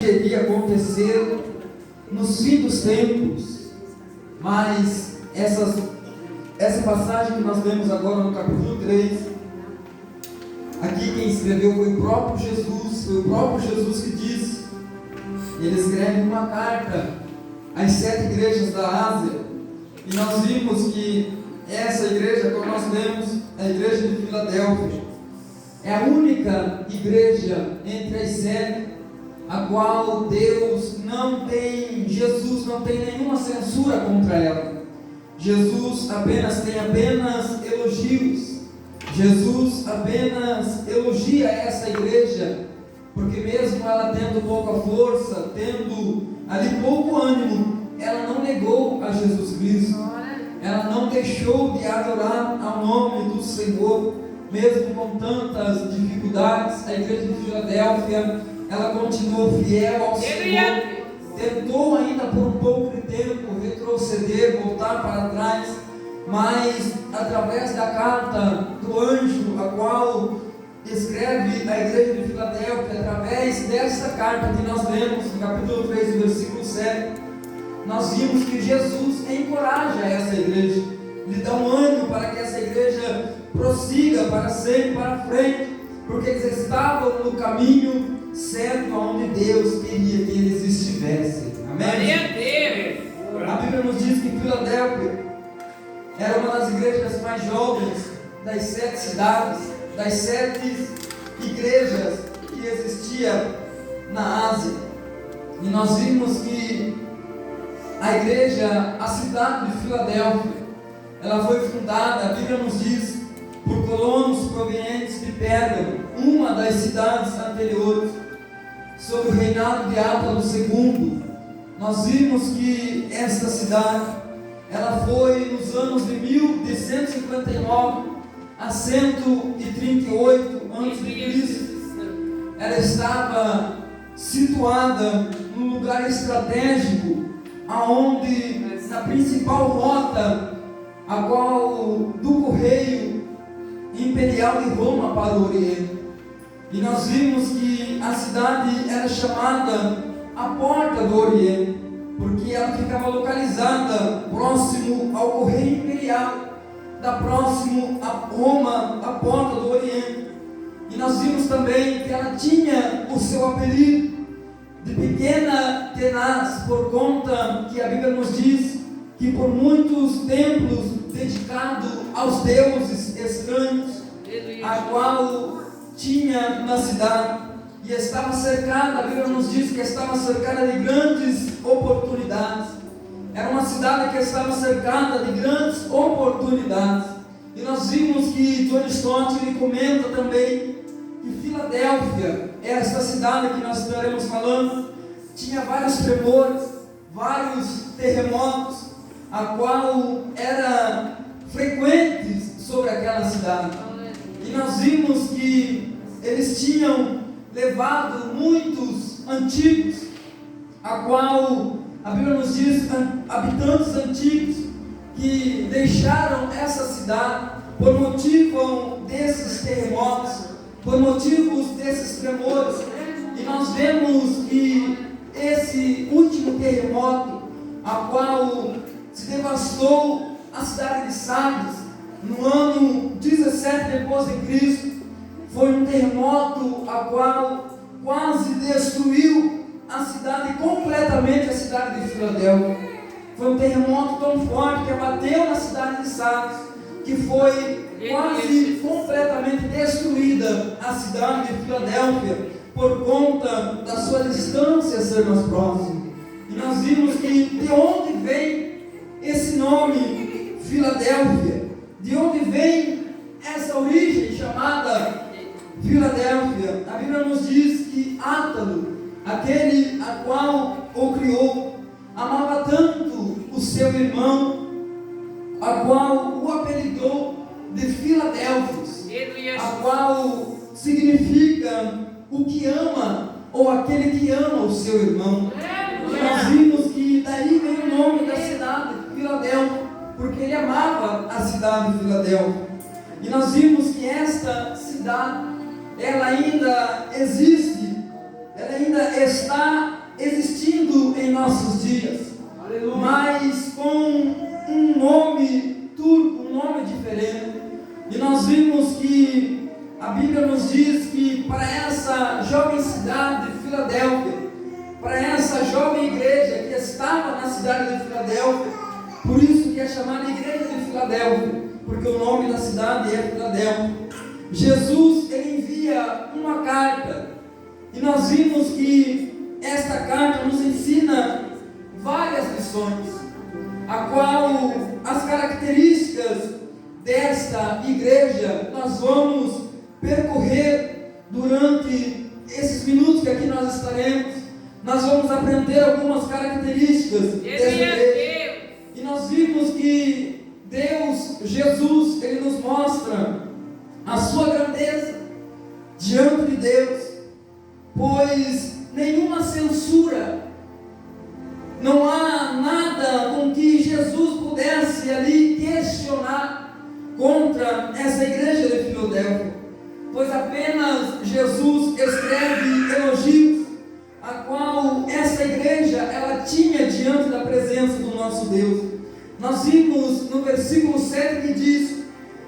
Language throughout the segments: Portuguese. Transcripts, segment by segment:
iria acontecer nos fins dos tempos, mas essa passagem que nós lemos agora no capítulo 3, aqui quem escreveu foi o próprio Jesus que disse. Ele escreve uma carta às 7 igrejas da Ásia, e nós vimos que essa igreja, como nós lemos, a igreja de Filadélfia, é a única igreja entre as 7 a qual Jesus não tem nenhuma censura contra ela. Jesus tem apenas elogios. Jesus apenas elogia essa igreja, porque mesmo ela tendo pouca força, tendo ali pouco ânimo, ela não negou a Jesus Cristo. Ela não deixou de adorar ao nome do Senhor, mesmo com tantas dificuldades. A igreja de Filadélfia, ela continuou fiel ao Senhor, tentou ainda por um pouco de tempo retroceder, voltar para trás, mas através da carta do anjo, a qual escreve a igreja de Filadélfia, através dessa carta que nós lemos no capítulo 3, versículo 7, nós vimos que Jesus encoraja essa igreja, lhe dá um ânimo para que essa igreja prossiga para sempre, para frente, porque eles estavam no caminho certo aonde Deus queria que eles estivessem. Amém? A Bíblia nos diz que Filadélfia era uma das igrejas mais jovens das 7 cidades, das 7 igrejas que existia na Ásia. E nós vimos que a cidade de Filadélfia, ela foi fundada, a Bíblia nos diz, por colonos provenientes de Pérgamo, uma das cidades anteriores, sob o reinado de Átalo II. Nós vimos que esta cidade, ela foi nos anos de 159 a 138 a.C. Ela estava situada num lugar estratégico, aonde na principal rota, a qual do correio imperial de Roma para o Oriente. E nós vimos que a cidade era chamada a Porta do Oriente, porque ela ficava localizada próximo ao correio imperial, próximo a Roma, a Porta do Oriente. E nós vimos também que ela tinha o seu apelido de Pequena Tenaz, por conta que a Bíblia nos diz que por muitos templos dedicados aos deuses estranhos, a qual tinha na cidade, e estava cercada, a Bíblia nos diz que estava cercada de grandes oportunidades. Era uma cidade que estava cercada de grandes oportunidades. E nós vimos que John Stott ele comenta também que Filadélfia, esta cidade que nós estaremos falando, tinha vários tremores, vários terremotos, a qual eram frequentes sobre aquela cidade. E nós vimos que eles tinham levado muitos antigos, a qual a Bíblia nos diz, habitantes antigos, que deixaram essa cidade por motivo desses terremotos, por motivos desses tremores. E nós vemos que esse último terremoto, a qual se devastou a cidade de Sardes, no ano 17 depois de Cristo, foi um terremoto a qual quase destruiu a cidade completamente, a cidade de Filadélfia. Foi um terremoto tão forte que abateu na cidade de Sardes, que foi quase completamente destruída a cidade de Filadélfia, por conta da sua distância ser mais próxima. E nós vimos que de onde vem esse nome Filadélfia, de onde vem essa origem chamada Filadélfia. A Bíblia nos diz que Átalo, aquele a qual o criou, amava tanto o seu irmão, a qual o apelidou de Filadélfios, a qual significa o que ama, ou aquele que ama o seu irmão. E nós vimos que daí vem o nome da cidade, Filadélfia, porque ele amava a cidade de Filadélfia. E nós vimos que esta cidade, ela ainda existe ela ainda está existindo em nossos dias, mas com um nome turco, um nome diferente. E nós vimos que a Bíblia nos diz que para essa jovem cidade de Filadélfia, para essa jovem igreja que estava na cidade de Filadélfia, por isso que é chamada Igreja de Filadélfia, porque o nome da cidade é Filadélfia, Jesus ele envia uma carta, e nós vimos que esta carta nos ensina várias lições, a qual as características desta igreja nós vamos percorrer durante esses minutos que aqui nós estaremos. Nós vamos aprender algumas características dessa igreja. E nós vimos que Deus, Jesus, Ele nos mostra a sua grandeza diante de Deus, pois nenhuma censura, não há nada com que Jesus pudesse ali questionar contra essa igreja de Filadélfia, pois apenas Jesus escreve elogios, a qual essa igreja ela tinha diante da presença do nosso Deus. Nós vimos no versículo 7 que diz: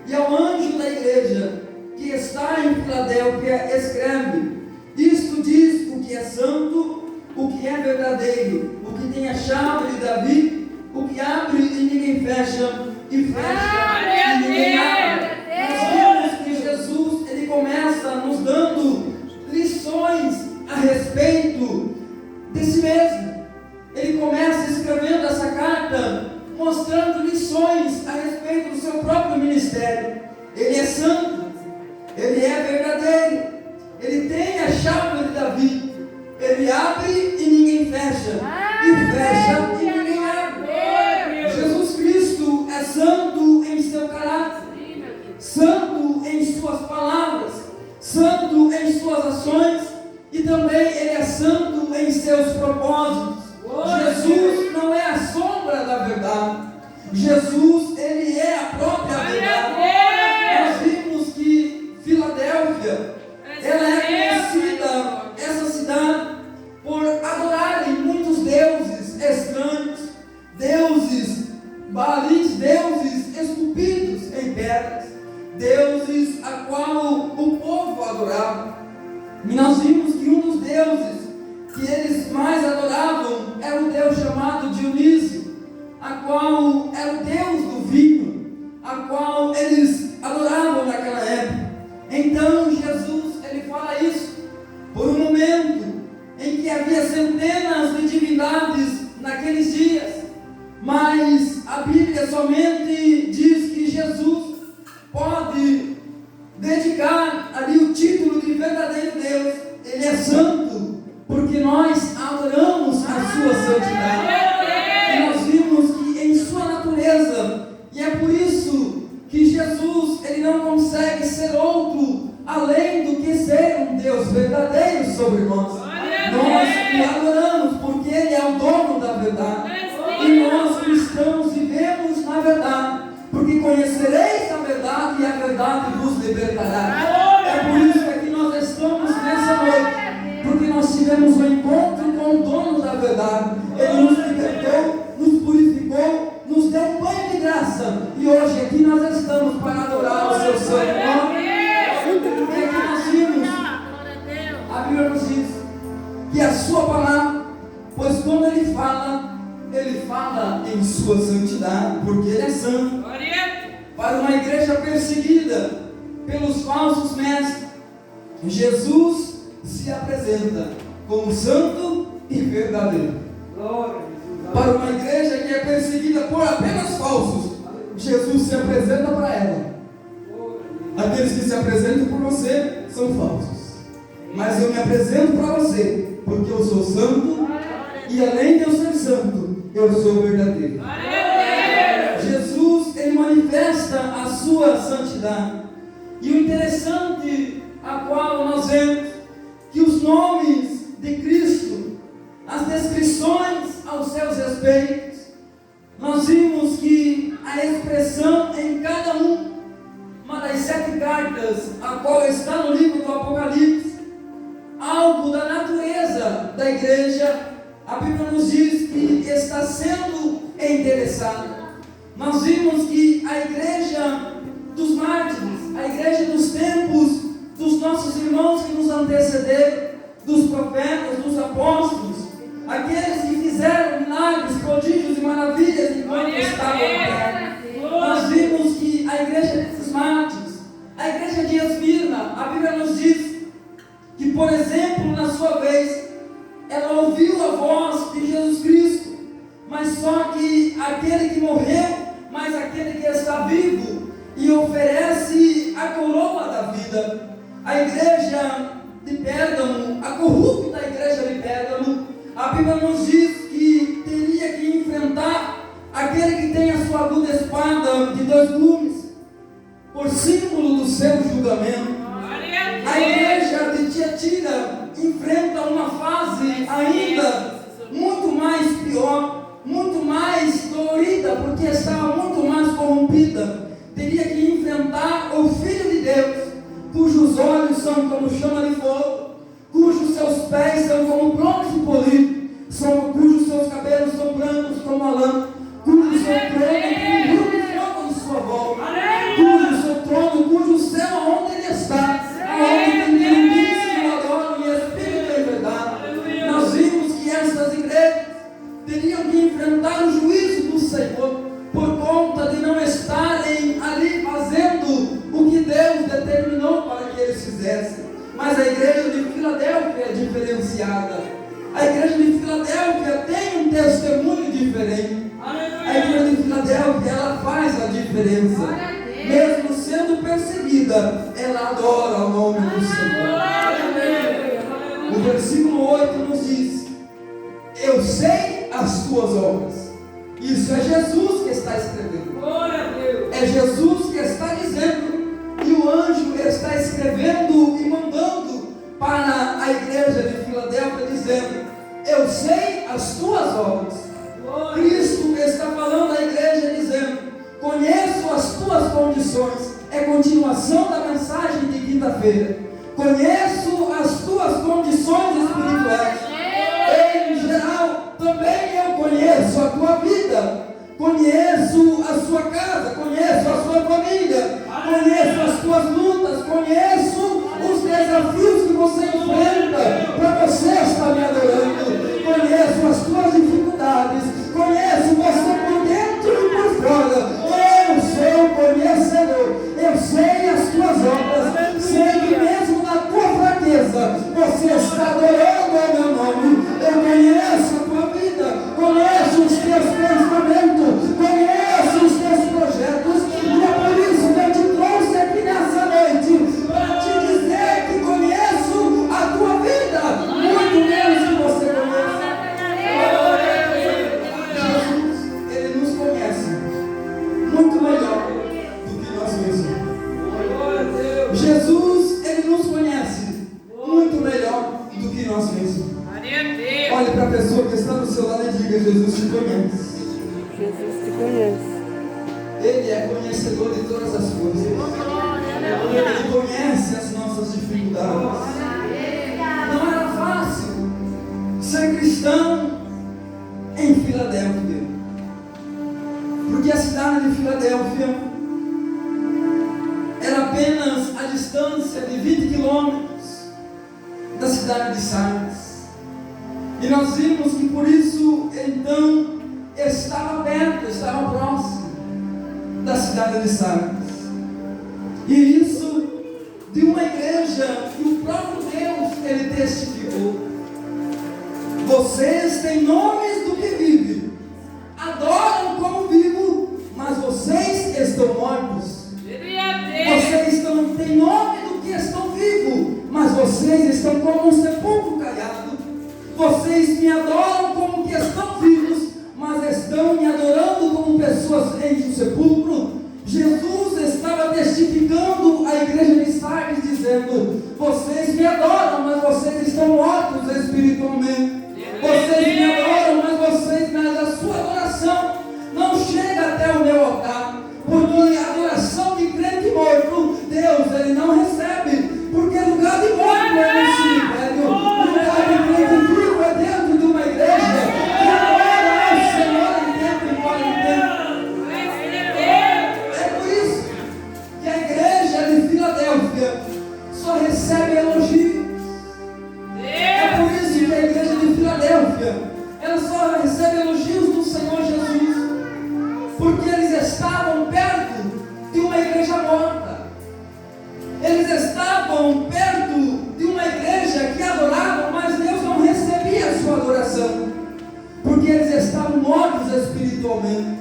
e ao anjo da igreja que está em Filadélfia escreve: isto diz o que é santo, o que é verdadeiro, o que tem a chave de Davi, o que abre e ninguém fecha, e fecha e ninguém abre. Nós vimos que Jesus ele começa nos dando lições a respeito de si mesmo. Ele começa escrevendo essa carta mostrando lições a respeito do seu próprio ministério. Ele é santo, ele é verdadeiro, ele tem a chave de Davi, ele abre e ninguém fecha, e fecha e ninguém abre. Jesus Cristo é santo em seu caráter, santo em suas palavras, santo em suas ações, e também ele é santo em seus propósitos. Jesus não é a sombra da verdade, Jesus ele é a própria verdade. Nós vimos que Filadélfia ela é conhecida, essa cidade, por adorarem muitos deuses estranhos, deuses baalis, deuses esculpidos em pedras, deuses a qual o povo adorava. E nós vimos que um dos deuses que eles mais adoravam era o deus chamado Dionísio, a qual era o deus do vinho, a qual eles adoravam naquela época. Então Jesus ele fala isso por um momento em que havia centenas de divindades naqueles dias, mas a Bíblia somente diz que Jesus pode dedicar ali o título de verdadeiro Deus. Ele é santo porque nós adoramos a sua santidade, e nós vimos que em sua natureza, e é por isso que Jesus ele não consegue ser outro além do que ser um Deus verdadeiro sobre nós. Nós o adoramos porque ele é o dono da verdade, e nós cristãos vivemos na verdade, porque conhecereis a verdade e a verdade vos libertará. É por isso que aqui nós estamos nessa noite, porque nós tivemos um encontro com o dono da verdade. Ele nos libertou, nos purificou, nos deu um banho de graça, e hoje aqui nós estamos para adorar o seu santo nome. E aqui nós vimos, a Bíblia nos diz que a sua palavra, pois quando ele fala em sua santidade, porque ele é santo. Para uma igreja perseguida pelos falsos mestres, Jesus se apresenta como santo e verdadeiro. Para uma igreja que é perseguida por apenas falsos, Jesus se apresenta para ela: aqueles que se apresentam por você são falsos, mas eu me apresento para você porque eu sou santo, e além de eu ser santo, eu sou verdadeiro. Jesus ele manifesta a sua santidade. E o interessante a qual nós vemos que os nomes de Cristo, as descrições aos seus respeitos, nós vimos que a expressão em cada uma das 7 cartas, a qual está no livro do Apocalipse, algo da natureza da igreja, a Bíblia nos diz que está sendo endereçada. Nós vimos que a igreja dos mártires, a igreja dos tempos dos nossos irmãos que nos antecederam, dos profetas, dos apóstolos, aqueles que fizeram milagres, prodígios e maravilhas enquanto estavam na terra. Nós vimos que a igreja desses mártires, a igreja de Esmirna, a Bíblia nos diz que, por exemplo, na sua vez, ela ouviu a voz de Jesus Cristo, mas só que aquele que morreu, mas aquele que está vivo e oferece a coroa da vida. A igreja de Pérgamo, a corrupta igreja de Pérgamo, a Bíblia nos diz que teria que enfrentar aquele que tem a sua aguda espada de 2 gumes, por símbolo do seu julgamento. A igreja de Tiatira enfrenta uma fase ainda muito mais pior, muito mais dolorida, porque estava muito mais corrompida. Teria que enfrentar o Filho de Deus, cujos olhos são como chama de fogo, cujos seus pés são como bronze polido, cujos seus cabelos são brancos como a lã, cujo seu trono é como um fogo de sua volta, cujo seu trono, cujo céu onde ele está, aonde tem querubins que o adoram e espírito em verdade. Nós vimos que essas igrejas teriam que enfrentar o juízo do Senhor por conta de não estarem ali fazendo o que Deus determinou para que eles fizessem. Mas a igreja de Filadélfia é diferenciada. A igreja de Filadélfia tem um testemunho diferente. A igreja de Filadélfia, ela faz a diferença. Mesmo sendo perseguida, ela adora o nome do Senhor. O versículo 8 nos diz: eu sei as tuas obras. Isso é Jesus que está escrevendo. É Jesus que está dizendo. E o anjo está escrevendo e mandando para a igreja de Filadélfia, dizendo: eu sei as tuas obras. Cristo está falando à igreja, dizendo: conheço as tuas condições. É continuação da mensagem de quinta-feira. Conheço as tuas condições espirituais. Em geral, também eu conheço a tua vida. Conheço a sua casa, conheço a sua família, conheço as tuas lutas, conheço os desafios que você enfrenta para você estar me adorando, conheço as tuas dificuldades, conheço você por dentro e por fora. Eu sou conhecedor, eu sei as tuas obras, sei que mesmo na tua fraqueza você está adorando ao meu nome. Eu conheço a tua vida, conheço os teus pensamentos, conheço os teus projetos, e é por isso que eu te trouxe aqui nessa noite, para te dizer que conheço a tua vida, muito menos que você conhece. Jesus, Ele nos conhece muito melhor do que nós mesmos. Jesus, Ele nos conhece muito melhor do que nós mesmos. Olhe para a pessoa que está do seu lado e diga: Jesus te conhece. Jesus te conhece. Ele é conhecedor de todas as coisas. Ele conhece as nossas dificuldades. Não era fácil ser cristão em Filadélfia, porque a cidade de Filadélfia era apenas a distância de 20 quilômetros da cidade de Sardes. E nós vimos que por isso, então, estava perto, estava próximo da cidade de Sardes. E isso de uma igreja que o próprio Deus, Ele testificou: vocês têm nomes do que vivem, adoram como vivo, mas vocês estão mortos. Vocês têm nome do que estão vivos, mas vocês estão como um sepulcro caiado. Vocês me adoram como que estão vivos, mas estão me adorando como pessoas em um sepulcro. Jesus estava testificando à igreja de Sardes, dizendo: vocês me adoram, mas vocês estão mortos espiritualmente. Vocês me adoram, mas a sua adoração não chega até o meu altar, porque a adoração de crente morto, Deus, Ele não recebe, porque lugar de morto é no cemitério. coração, porque eles estavam mortos espiritualmente.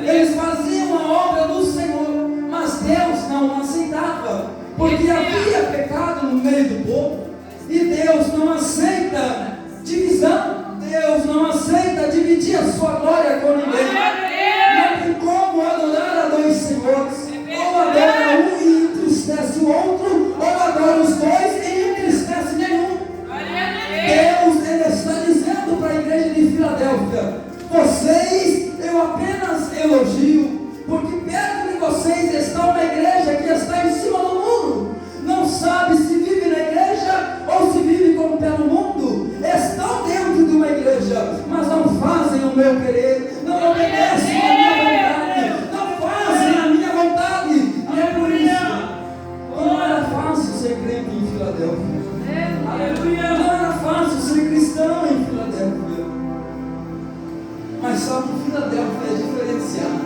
Eles faziam a obra do Senhor, mas Deus não aceitava, porque havia pecado no meio do povo, e Deus não aceita divisão. Deus não aceita dividir a sua glória com ninguém. Não tem como adorar a dois senhores. Ou adora um e entristece o outro, ou adora os dois e entristece nenhum. Deus, Ele está dizendo para a igreja de Filadélfia: vocês, eu apenas elogio, porque perto de vocês está uma igreja que está em cima do muro. Não sabe se vive na igreja ou se vive como pelo mundo. Estão dentro de uma igreja, mas não fazem o meu querer, não obedecem a minha vontade, não fazem a minha vontade. E é por isso que não era fácil ser crente em Filadélfia. Não era fácil ser cristão em Filadélfia. Mas só que Filadélfia é diferenciada,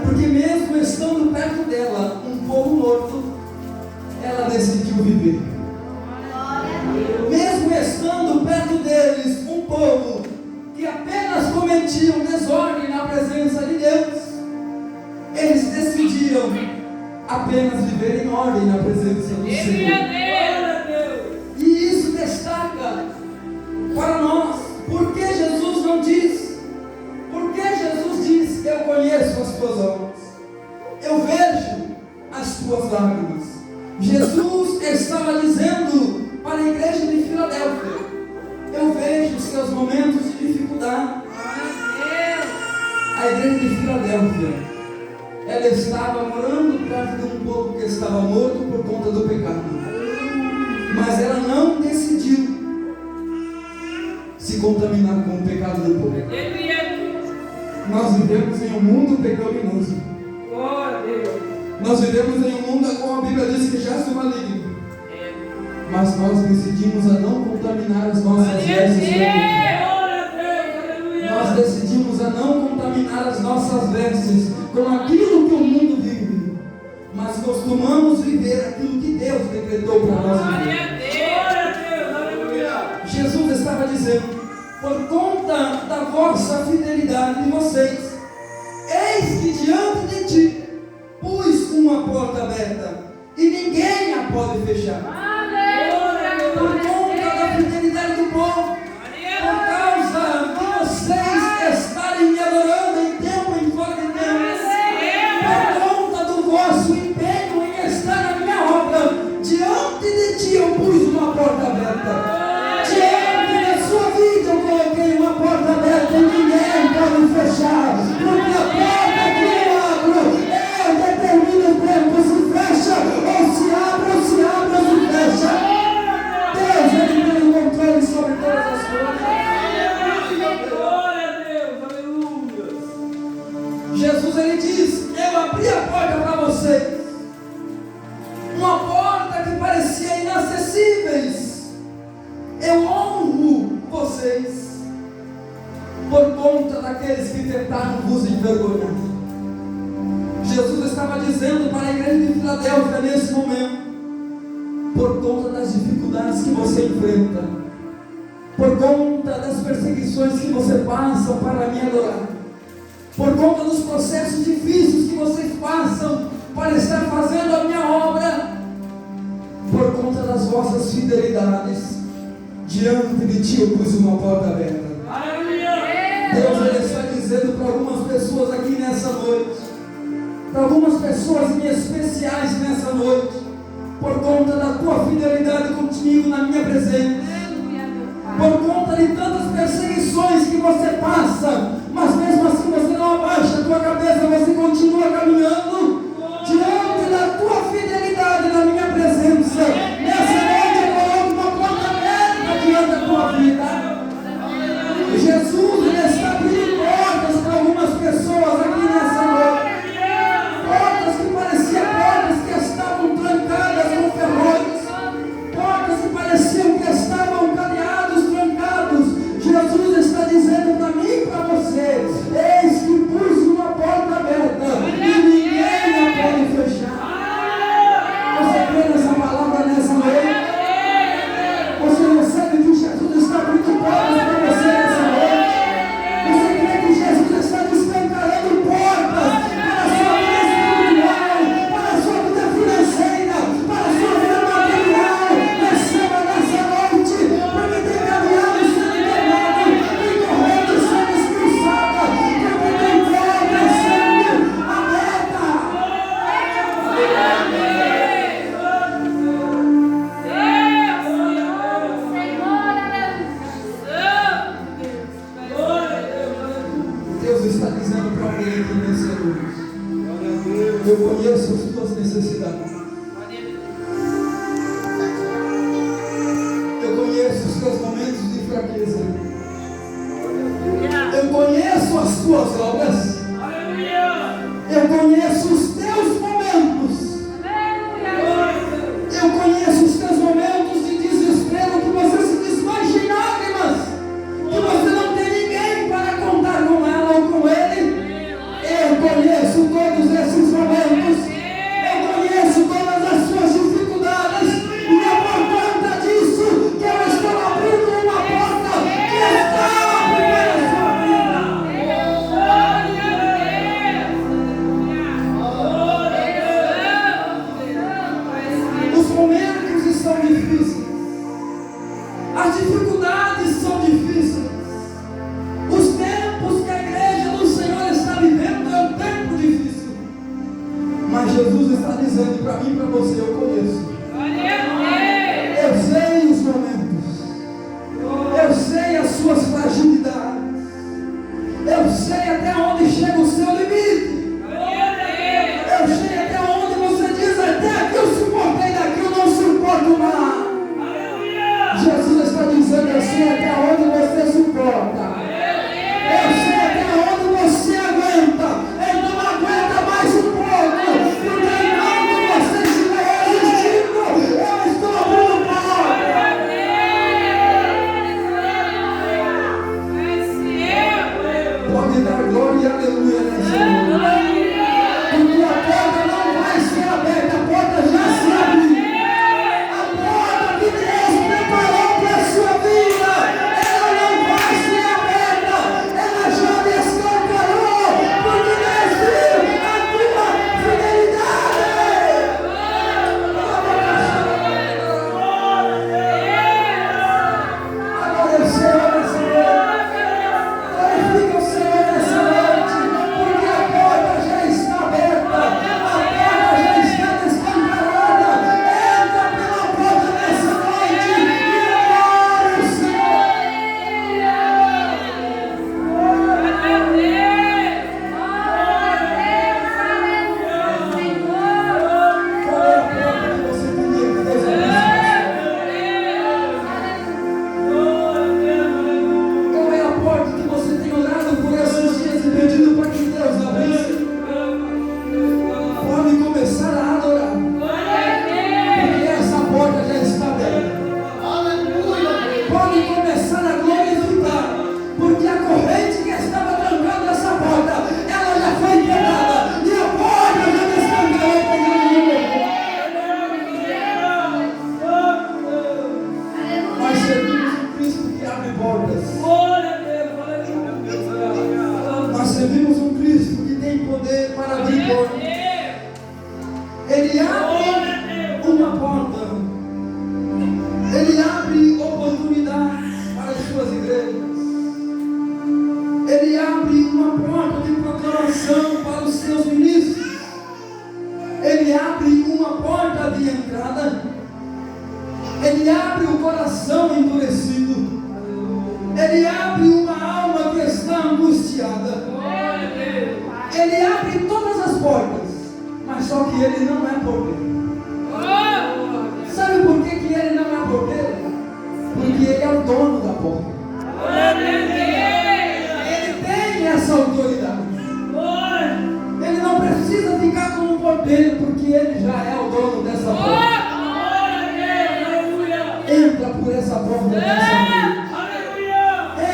porque mesmo estando perto dela um povo morto, ela decidiu viver. Mesmo estando perto deles um povo que apenas cometiam desordem na presença de Deus, eles decidiram apenas viver em ordem na presença do Senhor. E isso destaca para nós. Por que Jesus não diz? Por que Jesus diz: eu conheço as tuas obras, eu vejo as tuas lágrimas? Jesus estava dizendo para a igreja de Filadélfia: eu vejo os seus momentos de dificuldade. A igreja de Filadélfia, ela estava morando perto de um povo que estava morto por conta do pecado, mas ela não decidiu se contaminar com o pecado do povo. Nós vivemos em um mundo pecaminoso. Nós vivemos em um mundo, como a Bíblia diz, que já se maligno. Mas nós decidimos a não contaminar as nossas vestes. Nós decidimos a não contaminar as nossas vestes com aquilo que o mundo vive, mas costumamos viver aquilo que Deus decretou para nós viver. Jesus estava dizendo: por conta da vossa fidelidade de vocês, eis que diante de ti pus uma porta aberta e ninguém a pode fechar. Por conta da fidelidade do povo, por causa de vocês estarem me adorando em tempo e fora de tempo, por conta do vosso empenho em estar na minha obra, diante de ti eu pus uma porta aberta. Diante da sua vida eu coloquei uma porta aberta e ninguém pode fechar, porque a porta que eu abro, eu determino o tempo, se fecha ou se abre ou se abre ou se fecha. Deus, Ele tem o controle sobre todas as coisas. Glória a Deus, aleluia. Jesus, Ele diz: eu abri a porta para vocês, uma porta que parecia inacessíveis. Eu honro vocês por conta daqueles que tentaram vos envergonhar. Jesus estava dizendo para a igreja de Filadélfia nesse momento: por conta das dificuldades que você enfrenta, por conta das perseguições que você passa para me adorar, por conta dos processos difíceis que vocês passam para estar fazendo a minha obra, por conta das vossas fidelidades, diante de ti eu pus uma porta aberta. Deus, Ele está dizendo para algumas pessoas aqui nessa noite, para algumas pessoas em especiais nessa noite, por conta da tua fidelidade comigo na minha presença, por conta de tantas perseguições que você passa, mas mesmo assim você não abaixa a tua cabeça, você continua caminhando diante da tua fidelidade na minha presença. Nessa noite eu coloco uma porta aberta diante da tua vida. Jesus, Ele está abrindo portas para algumas pessoas aqui nessa noite, portas que pareciam portas que estavam trancadas com ferrolhos, portas que pareciam que estavam cadeados, trancados. aqui vencedores. Eu conheço as tuas necessidades. Eu conheço os teus momentos de fraqueza. Eu conheço as tuas obras. Eu conheço os teus momentos. Eu conheço os teus momentos de desespero, que você se desmancha em lágrimas, que você não tem ninguém para contar com ela ou com ele. Eu conheço todos esses momentos. Eu conheço todas as suas dificuldades. E é por conta disso que eu estou abrindo uma porta que está abrindo a sua vida. Os momentos são difíceis. As dificuldades são difíceis. Os tempos que a igreja do Senhor está vivendo é um tempo difícil. Mas Jesus está dizendo para mim e para você: eu conheço. Eu sei os momentos. Eu sei as suas fragilidades. Eu sei até onde chega o seu limite. Eu sei até onde você diz: até aqui eu suportei, daqui eu não suporto mais. Jesus está dizendo: eu sei até onde você suporta. Eu sei até onde você aguenta. Ele não aguenta mais um pouco. Porque enquanto você estiver resistindo, eu estou abrindo porta. Pode dar glória e aleluia nessa noite. Porque a porta não vai ser aberta, a porta já se abriu. A porta que Deus preparou para a sua vida, ela não vai ser aberta, ela já descancarou, porque Deus viu a tua fidelidade. Agora o Senhor nessa noite, glorifica o Senhor nessa noite, porque a porta já está aberta, a porta já está descancarada. Entra pela porta nessa noite e adora o Senhor. Qual é a porta que você queria que Deus abrisse? Qual é a porta que você tem orado por esses dias e pedido para que Deus abrisse? Pode começar a adorar, porque essa porta já está aberta. Pode começar a glorificar, porque a corrente que estava trancando essa porta, ela já foi quebrada e a porta já descancarou para Nós servimos um Cristo que abre portas. Nós servimos um Cristo que tem poder para abrir portas. Ele abre uma porta. Ele abre oportunidades para as suas igrejas. Ele abre uma porta de proclamação para os seus ministros. Ele abre uma porta de entrada. Ele abre o coração endurecido. Ele abre uma alma que está angustiada. Ele abre todas as portas, mas só que ele não é porteiro. Sabe por que ele não é porteiro? Porque ele é o dono da porta. Ele tem essa autoridade. Ele não precisa ficar como porteiro, porque ele já é o dono dessa porta. Entra por essa porta nessa noite.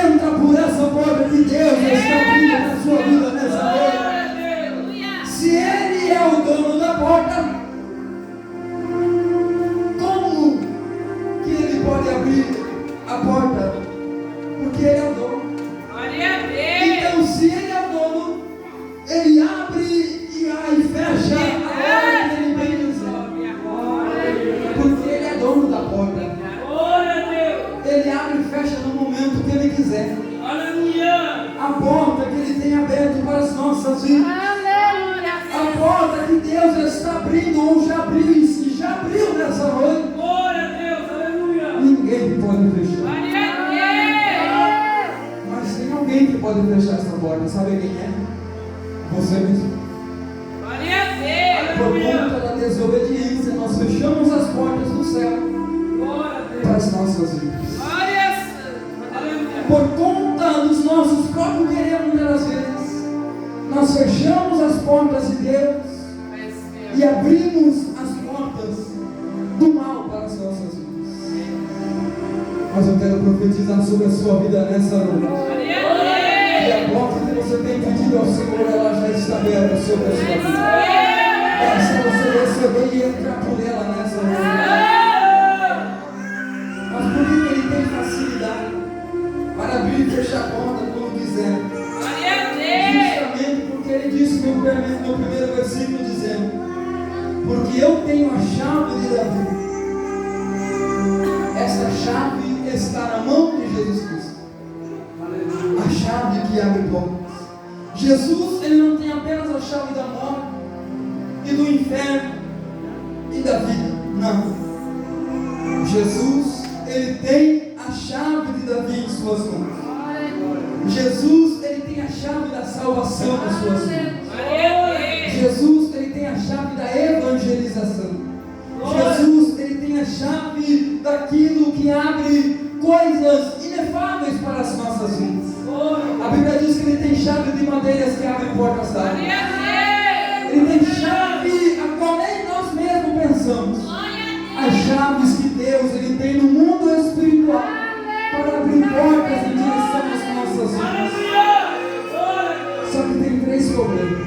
Entra por essa porta que Deus está abrindo na sua vida nessa noite. Se Ele é o dono da porta, como que Ele pode abrir a porta? Porque Ele é o dono. Então, se Ele é o dono, Ele abre e fecha a hora que Ele bem quiser. Porque Ele é dono da porta. Ele abre e fecha no momento que Ele quiser. A porta que Ele tem aberto para as nossas vidas. A porta que Deus está abrindo ou já abriu em si, já abriu nessa noite. Ninguém pode fechar. Mas tem alguém que pode fechar essa porta. Sabe quem é? Você mesmo. Glória a Deus. Por conta da desobediência, nós fechamos as portas do céu Glória a Deus. para as nossas vidas. Glória a Deus. Aleluia. Por conta dos nossos próprios querer, muitas vezes, nós fechamos as portas de Deus e abrimos as portas do mal para as nossas vidas. Mas eu quero profetizar sobre a sua vida nessa noite. E a porta que você tem pedido ao Senhor, ela já está aberta sobre a sua vida. Basta você receber e entrar por ela nessa noite. Mas por que ele tem facilidade para abrir e fechar a porta quando quiser? Justamente porque ele disse no primeiro versículo, dizendo: porque eu tenho a chave de Davi. Esta chave está na mão de Jesus Cristo. A chave que abre portas. Jesus, ele não tem apenas a chave da morte e do inferno e da vida. Não. Jesus, ele tem a chave de Davi em suas mãos. Jesus, ele tem a chave da salvação nas suas mãos. Jesus, ele tem a chave da evangelização. Jesus, ele tem a chave daquilo que abre coisas inefáveis para as nossas vidas. A Bíblia diz que ele tem chave de madeiras que abrem portas d'água. Ele tem chave a qual nem nós mesmos pensamos. As chaves que Deus ele tem no mundo espiritual para abrir portas em direção às nossas vidas. Só que tem três problemas.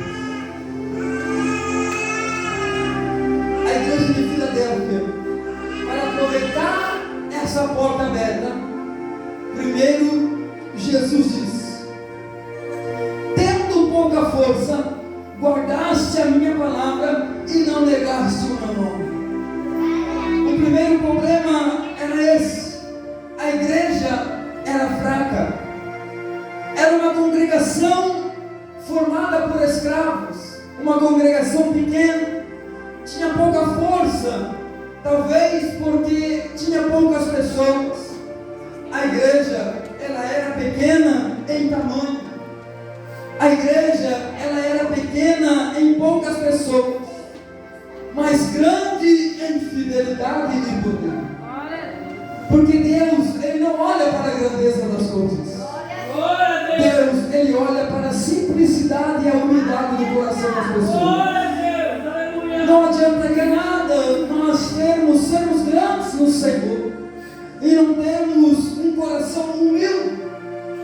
A igreja de Filadélfia, para aproveitar essa porta aberta, primeiro Jesus diz: tendo pouca força, guardaste a minha palavra e não negaste o meu nome. O primeiro problema era esse. A igreja era fraca. Era uma congregação formada por escravos, uma congregação pequena, tinha pouca força, talvez porque tinha poucas pessoas. A igreja, ela era pequena em tamanho. A igreja, ela era pequena em poucas pessoas, mas grande em fidelidade e poder. Porque Deus, ele não olha para a grandeza das coisas. Deus, ele olha para a simplicidade e a humildade do coração das pessoas. Não adiantaria nada nós sermos grandes no Senhor e não termos um coração humilde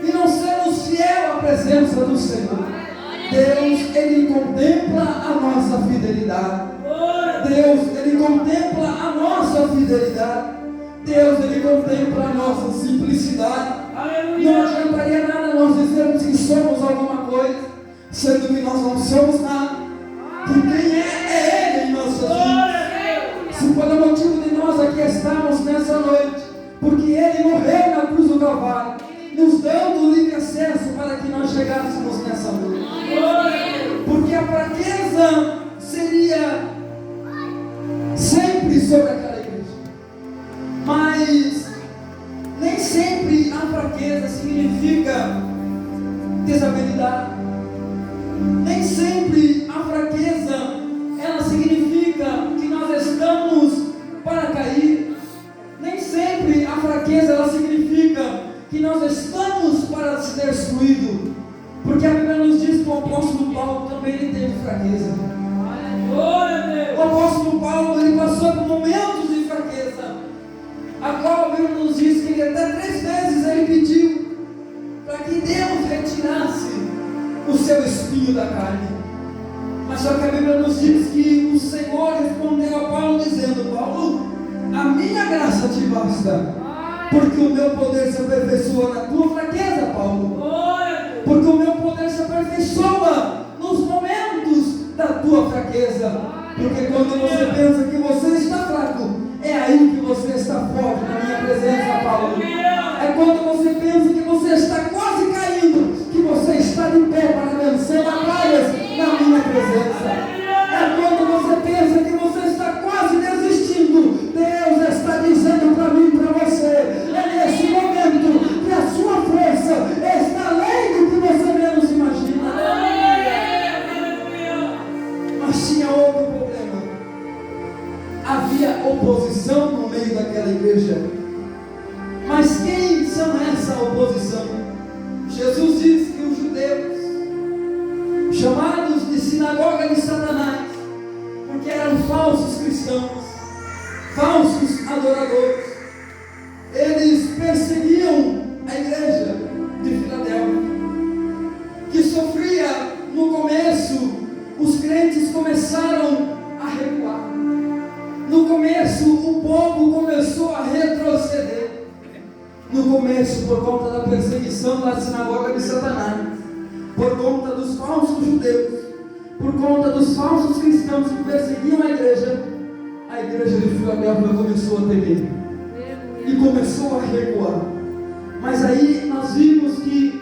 e não sermos fiel à presença do Senhor. Deus, ele contempla a nossa fidelidade. Deus, ele contempla a nossa fidelidade. Deus, ele contempla a nossa simplicidade. Não adiantaria nada nós dizermos que somos alguma coisa, sendo que nós não somos nada. Porque quem é Ele em nossas vidas? Se for o motivo de nós aqui estarmos nessa noite, porque Ele morreu na cruz do Calvário, nos dando livre acesso para que nós chegássemos nessa noite. Porque a fraqueza seria sempre sobre aquela igreja. Mas nem sempre a fraqueza significa desabilidade. Nem sempre a fraqueza, ela significa que nós estamos para cair. Nem sempre a fraqueza, ela significa que nós estamos para ser destruído. Porque a Bíblia nos diz que o apóstolo Paulo também ele teve fraqueza. O apóstolo Paulo, ele passou por momentos de fraqueza, a qual a Bíblia nos diz que ele até 3 vezes ele pediu para que Deus retirasse o seu espinho da carne. Mas só que a Bíblia nos diz que o Senhor respondeu a Paulo dizendo: Paulo, a minha graça te basta, porque o meu poder se aperfeiçoa na tua fraqueza, Paulo. Porque o meu poder se aperfeiçoa nos momentos da tua fraqueza. Porque quando você pensa que você está fraco, é aí que você está forte na minha presença, Paulo. É quando você pensa que você está quase caindo, que você está de pé para vencer batalhas na minha presença. É quando você pensa que você está quase desistindo, Deus está dizendo para mim e para você: é nesse momento que a sua força falsos cristãos, falsos adoradores. Eles perseguiam a igreja de Filadélfia, que sofria no começo. Os crentes começaram a recuar. No começo, o povo começou a retroceder. No começo, por conta da perseguição da sinagoga de Satanás, por conta dos falsos judeus, por conta dos falsos cristãos que perseguiam a igreja de Filadélfia começou a temer e começou a recuar. Mas aí nós vimos que,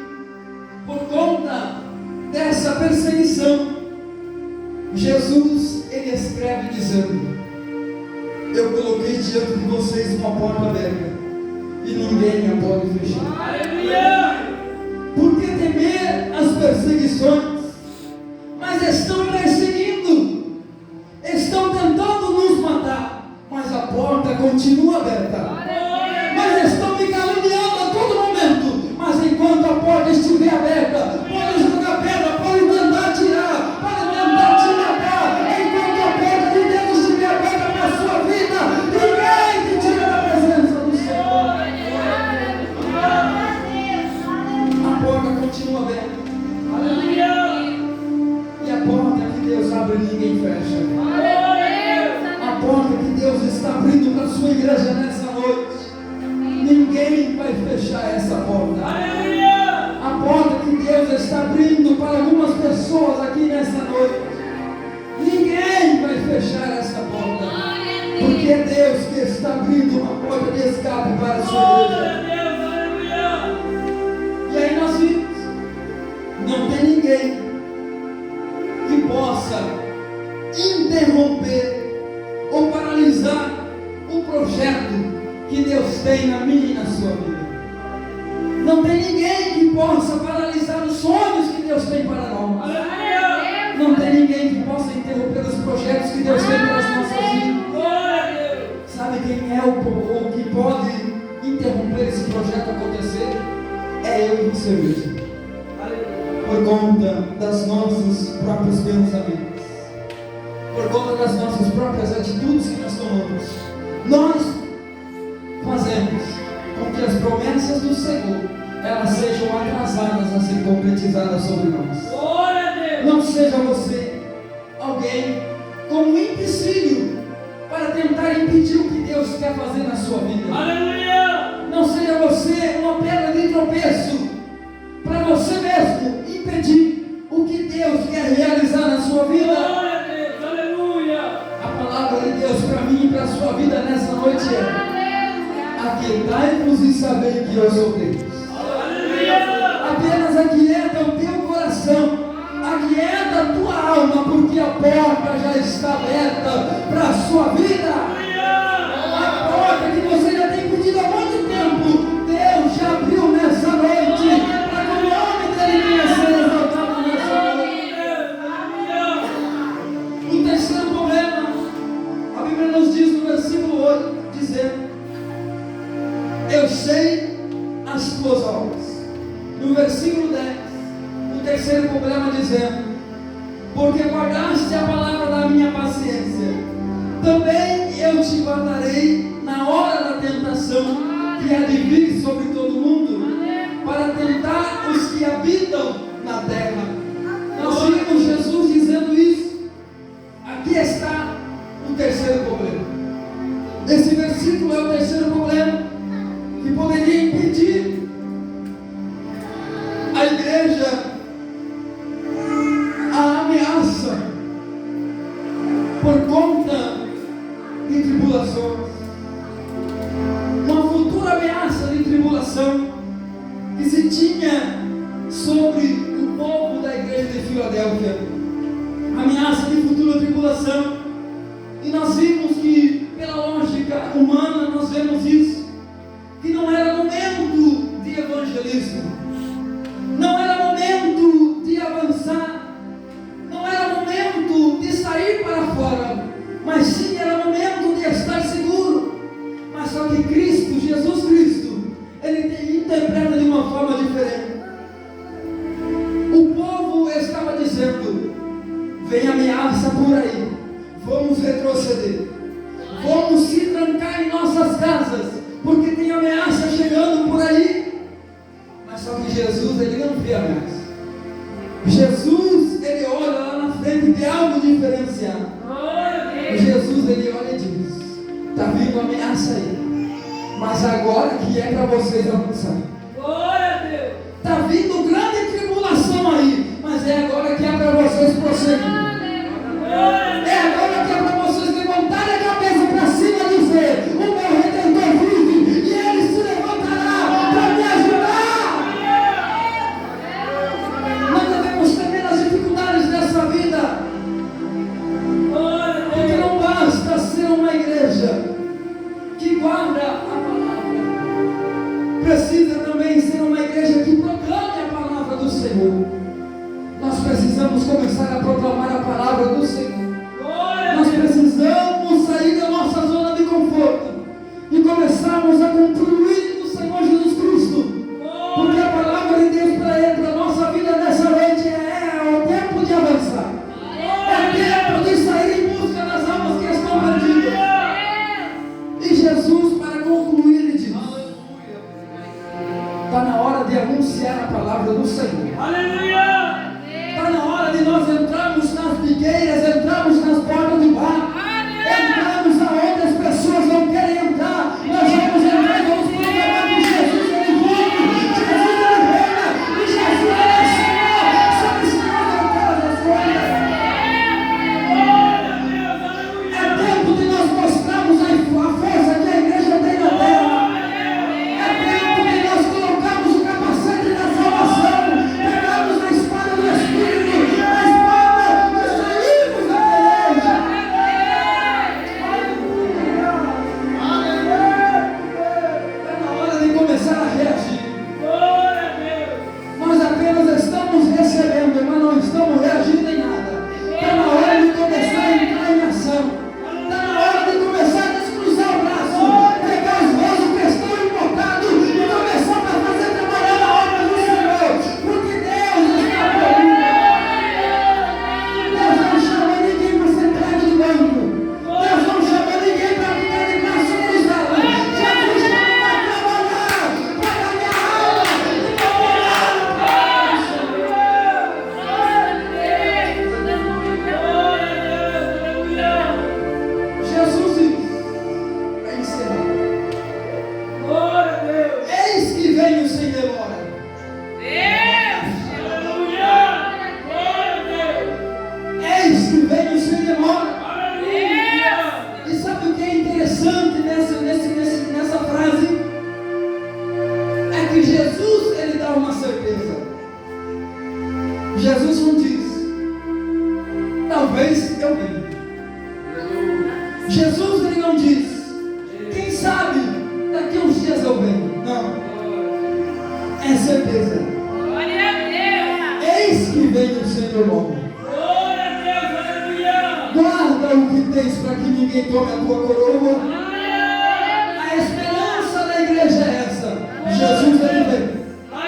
por conta dessa perseguição, Jesus, ele escreve dizendo: eu coloquei diante de vocês uma porta aberta e ninguém a pode fechar. Aleluia! Por que temer as perseguições? Mas estão perseguindo, estão tentando nos matar, mas a porta continua aberta. Mas estão me caluniando a todo momento, mas enquanto a porta estiver aberta, podem jogar pedra, podem tentar tirar, podem tentar te matar. Enquanto a porta de Deus estiver aberta para a sua vida, ninguém te tira da presença do Senhor. A porta continua aberta. Aleluia! E a porta que Deus abre, ninguém fecha. A porta que Deus está abrindo para a sua igreja nessa noite, ninguém vai fechar essa porta. Aleluia! A porta que Deus está abrindo para algumas pessoas aqui nessa noite, ninguém vai fechar essa porta. Porque é Deus que está abrindo uma porta de escape para a sua igreja. Glória a Deus! Aleluia! E aí nós vimos, não tem ninguém que possa interromper ou paralisar o projeto que Deus tem na minha e na sua vida. Não tem ninguém que possa paralisar os sonhos que Deus tem para nós. Aleluia! Não tem ninguém que possa interromper os projetos que Deus tem para as nossas vidas. Glória a Deus! Sabe quem é o que pode interromper esse projeto acontecer? É eu e você mesmo. Por conta das nossos próprios pensamentos, por conta das nossas próprias atitudes que nós tomamos, nós fazemos com que as promessas do Senhor elas sejam atrasadas a ser concretizadas sobre nós. Glória a Deus! Não seja você alguém como um empecilho para tentar impedir o que Deus quer fazer na sua vida. Aleluia! Não seja você uma pedra de tropeço para você mesmo impedir o que Deus quer realizar na sua vida. Glória a Deus! Aleluia! A palavra de Deus para mim e para a sua vida nessa noite é: aquietai-vos e sabei que eu sou Deus. Aleluia! Apenas aquieta o teu coração, aquieta a tua alma, porque a porta já está aberta para a sua vida. A porta que você já tem pedido há muito tempo, Deus já abriu nessa noite, para que o nome dele venha ser exaltado nessa noite. O terceiro problema, a Bíblia nos diz no versículo 8, dizendo: eu sei as tuas obras. No versículo 10, o terceiro problema dizendo: porque guardaste a palavra da minha paciência, também eu te guardarei na hora da tentação que há de vir sobre todo mundo, para tentar os que habitam na terra. Nós vimos Jesus dizendo isso. Aqui está o terceiro problema. Esse versículo é o terceiro problema que poderia impedir a igreja, a ameaça por conta de tribulações, uma futura ameaça de tribulação que se tinha sobre o povo da igreja de Filadélfia, ameaça de futura tribulação. E nós vimos que, pela lógica humana, nós vemos isso, que não era momento de evangelismo, não era momento de avançar, não era momento de sair para fora, mas sim era momento de estar seguro. Mas só que Cristo, Jesus Cristo, ele interpreta de uma forma diferente. O povo estava dizendo: vem ameaça por aí, vamos retroceder. Jesus, ele não vê a nós. Jesus, ele olha lá na frente de algo diferenciado. Jesus, ele olha e diz: está vindo ameaça aí, mas agora que é para vocês avançar. Está vindo grande tribulação aí, mas é agora que é para vocês prosseguir. É agora que é para vocês levantarem a cabeça para cima e dizer: o meu Redentor vive e ele se levantará para me ajudar. Não devemos temer as dificuldades dessa vida, porque não basta ser uma igreja que guarda a palavra, precisa também ser uma igreja que proclame a palavra do Senhor. Nós precisamos começar a proclamar a palavra do Senhor. Nós precisamos sair da nossa zona de conforto e começarmos a concluir no Senhor Jesus Cristo, porque a palavra de Deus para a nossa vida nessa noite é o tempo de avançar, é tempo de sair em busca das almas que estão perdidas. E Jesus, para concluir, ele diz: está na hora de anunciar a palavra do Senhor. Está na hora de nós entrarmos nas figueiras, entrarmos nas portas do bar, entrarmos aonde as pessoas não querem entrar. Nós vamos entrar e vamos proclamar que Jesus ele vive, Jesus ele reina, e Jesus ele é Senhor, sobre Senhor de todas as coisas. É tempo de nós mostrarmos a força que a igreja tem na terra. É tempo de nós colocarmos o capacete da salvação, pegarmos a espada do Espírito, a espada e sairmos da peleja. Está na hora de começar a reagir. Nós apenas estamos recebendo, mas não estamos reagindo em nada. Está na hora de começar a entrar em ação. Está na hora de começar a descruzar o braço, pegar os vasos que estão embotados e começar a fazer trabalhar a obra do Senhor, porque Deus está por Deus não chama ninguém para ser prédio de banco. Deus não chama ninguém para ficar de braço cruzado. Jesus chama para trabalhar, para ganhar alma e para orar no Pai. Jesus diz, para encerrar: eis que venho sem demora. Eis que venho sem demora. E sabe o que é interessante nessa frase? É que Jesus, ele dá uma certeza. Jesus não diz: talvez eu venha. Jesus, ele não diz: quem sabe daqui a uns dias eu venho. Não, é certeza. Eis que vem o Senhor logo. Guarda o que tens para que ninguém tome a tua coroa. A esperança da igreja é essa: Jesus ele vem. A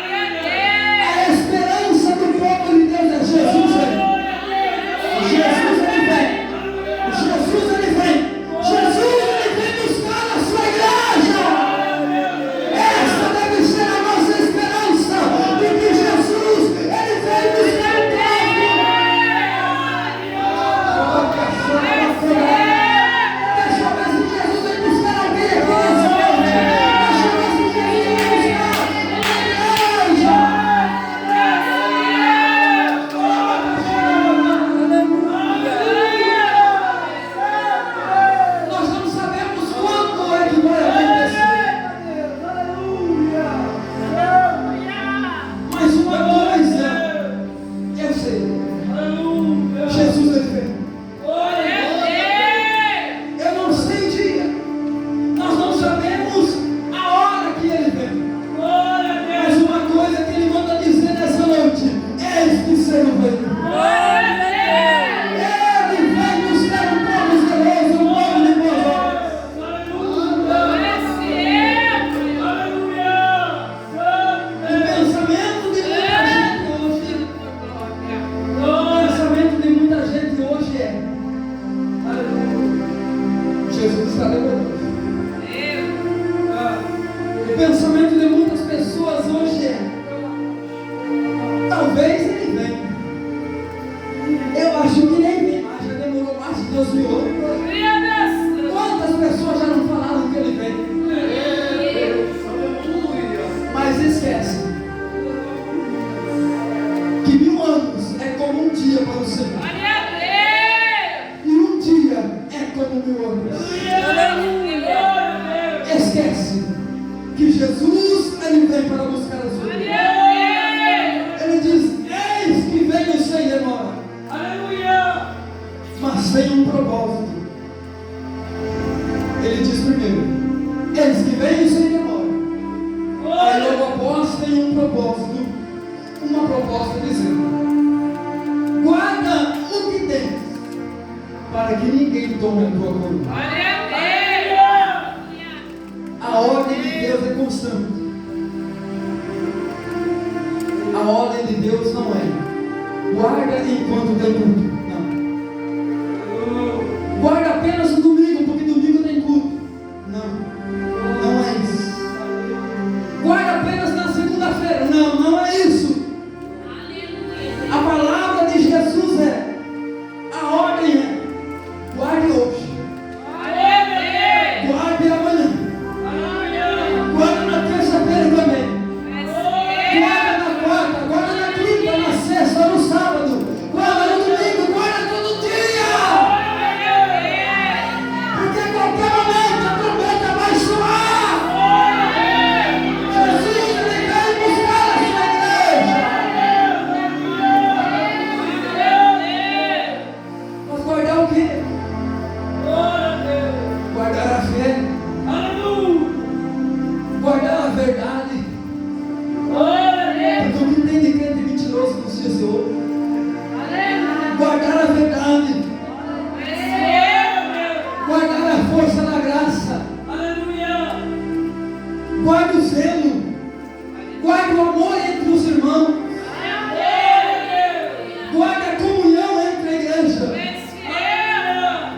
esperança do povo de Deus é: Jesus vem. Jesus ele vem. Jesus ele vem. Jesus ele vem buscar a sua igreja. Essa deve ser a nossa esperança, de que Jesus ele vem buscar o povo. Deixa eu ver se Jesus vem buscar alguém aqui nessa noite. Deixa eu ver se Jesus vem buscar que 1000 anos é como um dia para o Senhor. E um dia é como 1000 anos. Esquece que Jesus, ele vem para buscar as vidas. Ele diz: eis que venho sem demora. Mas tem um propósito. Ele diz primeiro: eis que venho sem demora. Aí logo após tem um propósito. Uma proposta dizendo: guarda o que tens, para que ninguém tome a tua coroa. A ordem de Deus é constante. A ordem de Deus não é: guarda enquanto tem culto. Não. Guarda apenas no domingo, porque domingo tem culto. Não. Não é isso. Guarda apenas na segunda-feira. Não, não é isso. A palavra de Jesus é: a ordem é: guarde hoje, guarde amanhã, guarda na terça-feira também, guarda na quarta, guarda na quinta, na sexta, no sábado, guarda no domingo, guarda todo dia, porque a qualquer momento a trombeta vai soar. Jesus, ele vem buscar a sua igreja. Mas guardar o quê? Guardar a fé, guardar a verdade. Porque o que tem de crente mentiroso nos dias de hoje? Guardar a verdade, guardar a força da graça, guarda o zelo, guarda o amor entre os irmãos, guarda a comunhão entre a igreja.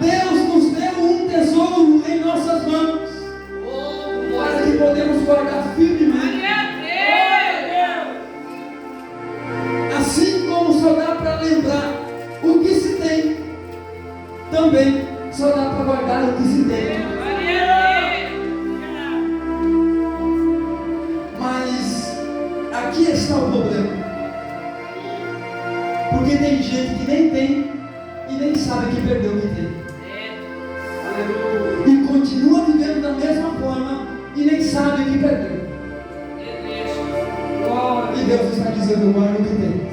Deus nos deu um tesouro em nossas mãos, para que podemos guardar firmemente. Assim como só dá para lembrar o que se tem, também só dá para guardar o que se tem. Mas aqui está o problema, porque tem gente que nem tem e nem sabe que perdeu o que tem, e continua vivendo da mesma forma e nem sabe que perdeu. E Deus está dizendo: guarda o que tem.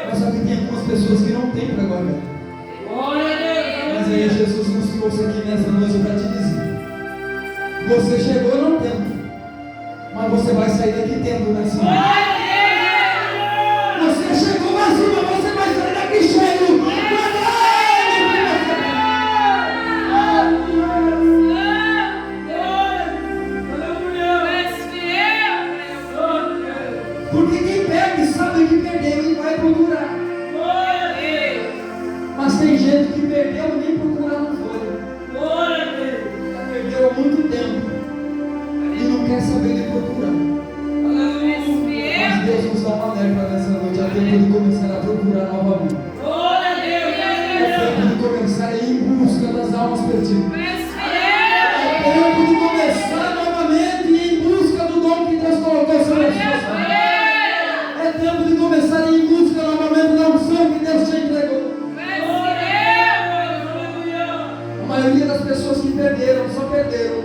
Mas só que tem algumas pessoas que não têm para guardar. Mas aí Jesus nos trouxe aqui nessa noite para te dizer: você chegou não tendo, mas você vai sair daqui tendo nessa noite. Você chegou vazio, mas você vai sair daqui cheio. Porque quem perde sabe que perdeu e vai procurar. Mas tem gente que perdeu e nem procurar não foi. Já perdeu há muito tempo e não quer saber de procurar. Mas Deus nos dá uma alerta nessa noite. É tempo de começar a procurar novamente. É tempo de começar a ir em busca das almas perdidas. É tempo de começar novamente a ir em busca do dom que Deus colocou sobre as suas mãos. É tempo de começar a ir em busca novamente da unção que Deus te entregou. A maioria das pessoas que perderam, só perderam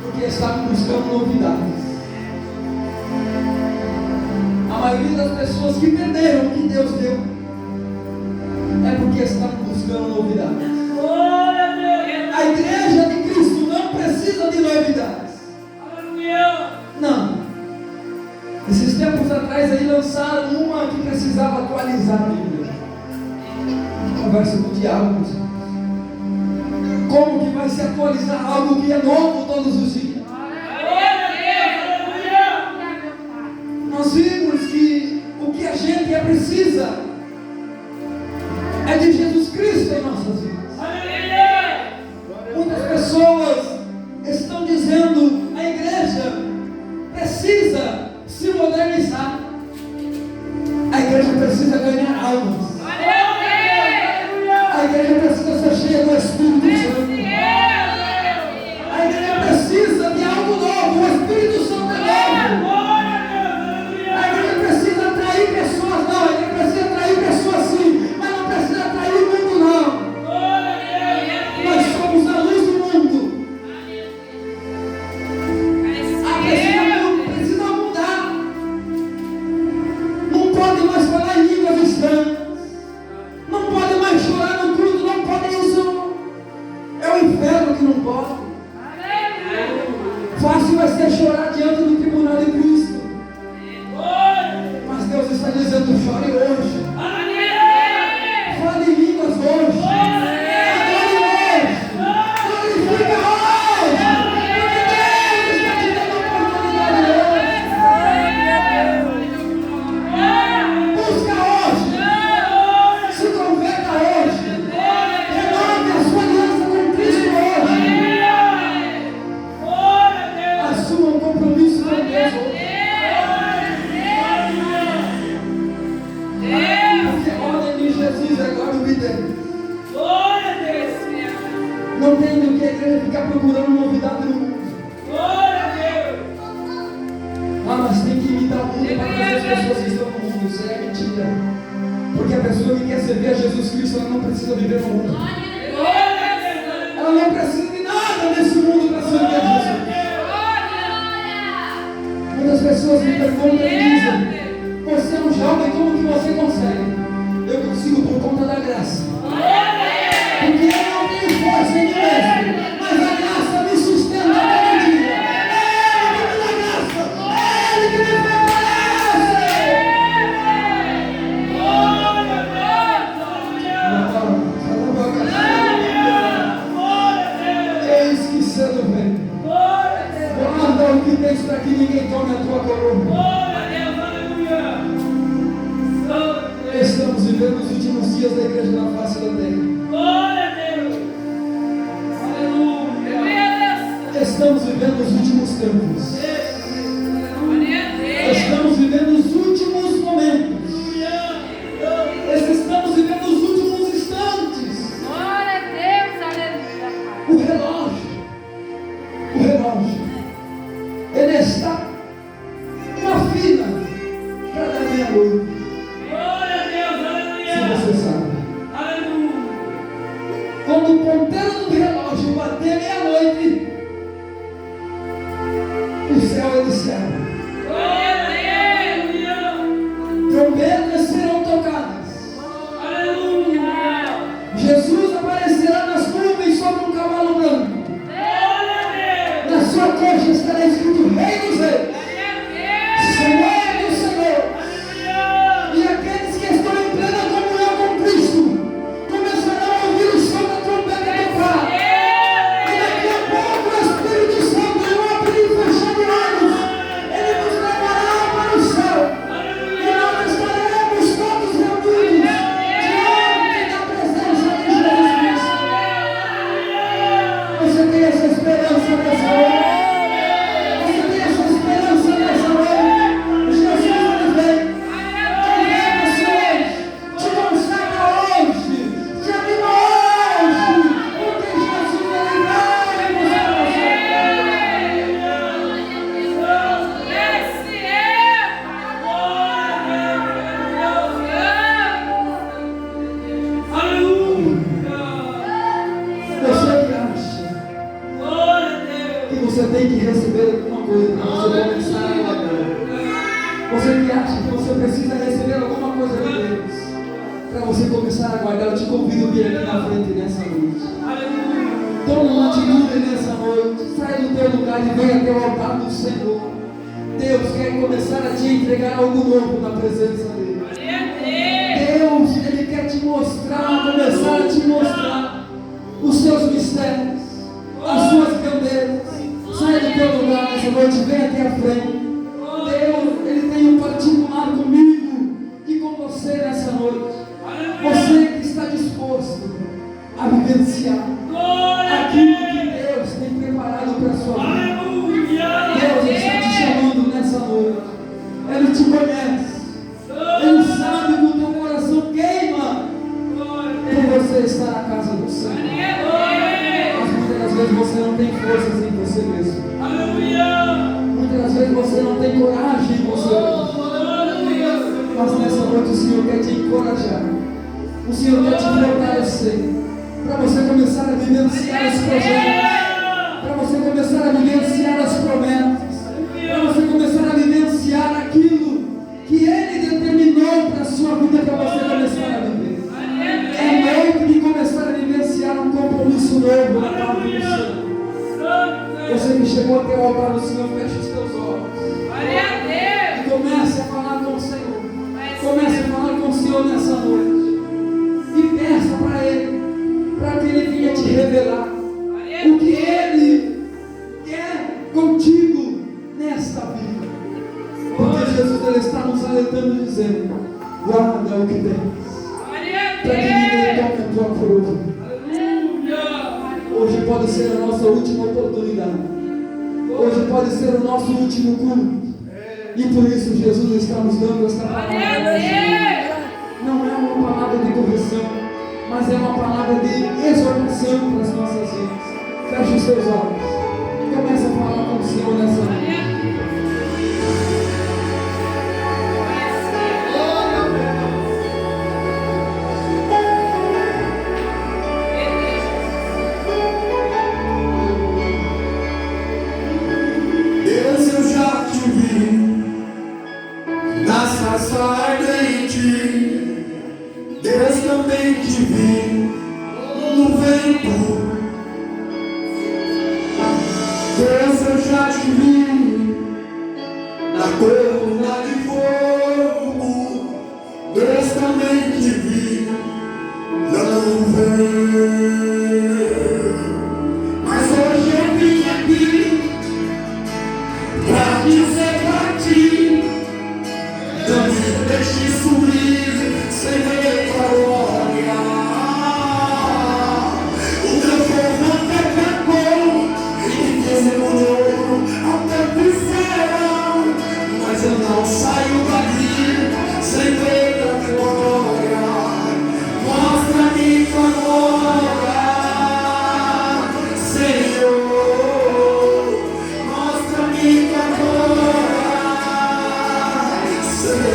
porque estavam buscando novidades. A maioria das pessoas que perderam o que Deus deu é porque estavam buscando novidades. A igreja de Cristo não precisa de novidades. Não. Esses tempos atrás aí lançaram uma que precisava atualizar a Bíblia. Conversa com o diabo, meus irmãos. Como que vai se atualizar algo que é novo todos os dias? Nós vimos que o que a gente precisa é de Jesus Cristo em nossas vidas. Muitas pessoas estão dizendo: a igreja precisa se modernizar, a igreja precisa ganhar almas, a igreja precisa ser cheia do Espírito Santo, a igreja precisa de algo novo, o Espírito Santo é novo, a igreja precisa atrair Isso aí é mentira. Porque a pessoa que quer servir a Jesus Cristo, ela não precisa viver no mundo. Ela não precisa de nada nesse mundo para servir a Jesus. Muitas pessoas me perguntam e dizem: você é um jovem, como que você consegue? Eu consigo por conta da graça. Porque eu não tenho força em mim mesmo, mas a graça me sustenta todo dia. É Ele que me dá graça. Eis que cedo vem. Guarda o que tens para que ninguém tome a tua coroa. Estamos vivendo os últimos dias da igreja na face da terra. Estamos vivendo os últimos tempos. Estamos vivendo os últimos momentos. Estamos vivendo os últimos instantes. O relógio, ele está uma fila para dar meia-noite. Você sabe. Quando o ponteiro do relógio bater meia-noite, o céu ele se abre. Trombetas serão tocadas. Jesus aparecerá nas nuvens sobre um cavalo branco. Na sua coxa estará escrito Rei dos Reis, Senhor do Senhor. E aqueles que estão em plena comunhão com Cristo começarão a ouvir o som da trombeta tocar. E daqui a pouco o Espírito Santo, em um abrir e fechar de olhos, ele nos levará para o céu. E nós estaremos todos reunidos diante da presença de Jesus Cristo. Você tem essa esperança nessa hora? Você tem essa esperança nessa hora? Jesus ele vem. Converta-se hoje. Te consagra hoje. Te anima hoje. Porque Jesus ele vai Você que acha que você tem que receber alguma coisa para você começar a guardar. Você que acha que você precisa receber alguma coisa de Deus para você começar a guardar, eu te convido a vir aqui na frente nessa noite. Toma uma atitude nessa noite. Sai do teu lugar e vem até o altar do Senhor. Deus quer começar a te entregar algo novo na presença dele. Deus, ele quer te mostrar, começar a te mostrar os seus mistérios, as suas grandezas. Sai do teu lugar nessa noite, vem até a frente. Deus, ele tem um particular comigo e com você nessa noite. Você que está disposto a vivenciar aquilo que Deus tem preparado para a sua vida. Deus está te chamando nessa noite. Ele te conhece. Ele sabe que o teu coração queima por você estar na casa do Senhor. Mas muitas das vezes você não tem forças em você mesmo. Muitas das vezes você não tem coragem em você mesmo. Mas nessa noite o Senhor quer te encorajar. O Senhor quer te fortalecer. Para você começar a vivenciar os projetos. Para você começar a vivenciar as promessas. Para você começar a vivenciar aquilo que Ele determinou para a sua vida, para você começar a viver. É noite de começar a vivenciar um compromisso novo na parte do Senhor. Você que chegou até o altar do Senhor, feche os teus olhos. E comece a falar com o Senhor. Comece a falar com o Senhor nessa noite. E peça para Ele, para que Ele venha te revelar o que Ele quer contigo nesta vida. Porque Jesus ele está nos alertando dizendo: guarda o que tens, para que ninguém toque a tua coroa. Hoje pode ser a nossa última oportunidade. Hoje pode ser o nosso último culto. E por isso Jesus está nos dando esta palavra. Não é uma palavra de correção, mas é uma palavra de exortação para as nossas vidas. Feche os seus olhos e comece a falar com o Senhor nessa noite. sarça ardente, Deus também te viu no vento. Deus, eu já te vi na coluna de fogo. Deus também te vi na nuvem. Mas hoje eu vim aqui pra dizer pra ti: não me deixe subir sem ver a glória. O teu povo até pecou e desmorou até o céu, mas eu não saio daqui sem ver a glória. Mostra-me tua glória, Senhor. Mostra-me tua glória, Senhor.